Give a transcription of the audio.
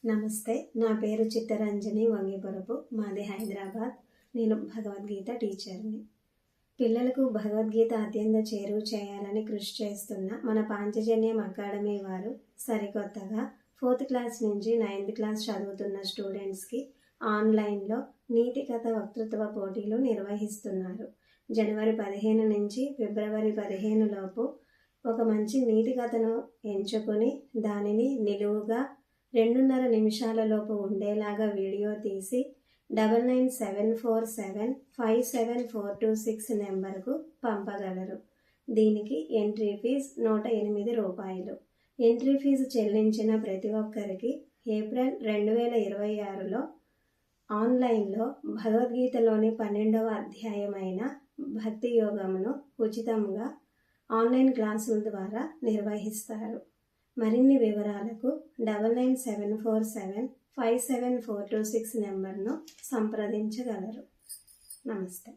నమస్తే, నా పేరు చిత్తరంజని వంగిపురపు. మాది హైదరాబాద్. నేను భగవద్గీత టీచర్ని. పిల్లలకు భగవద్గీత అత్యంత చేరువ చేయాలని కృషి చేస్తున్న మన పాంచజన్యం అకాడమీ వారు సరికొత్తగా 4th క్లాస్ నుంచి 9th క్లాస్ చదువుతున్న స్టూడెంట్స్కి ఆన్లైన్లో నీతి కథ వక్తృత్వ పోటీలు నిర్వహిస్తున్నారు. జనవరి 15 నుంచి ఫిబ్రవరి 15 లోపు ఒక మంచి నీతి కథను ఎంచుకొని దానిని నిలువుగా 2.5 నిమిషాల లోపు ఉండేలాగా వీడియో తీసి 9974757426 నెంబర్కు పంపగలరు. దీనికి ఎంట్రీ ఫీజు 108 రూపాయలు. ఎంట్రీ ఫీజు చెల్లించిన ప్రతి ఒక్కరికి ఏప్రిల్ 2026లో ఆన్లైన్లో భగవద్గీతలోని 12వ అధ్యాయమైన భక్తి యోగమును ఉచితంగా ఆన్లైన్ క్లాసుల ద్వారా నిర్వహిస్తారు. మరిన్ని వివరాలకు 9974757426 నెంబర్ను సంప్రదించగలరు. నమస్తే.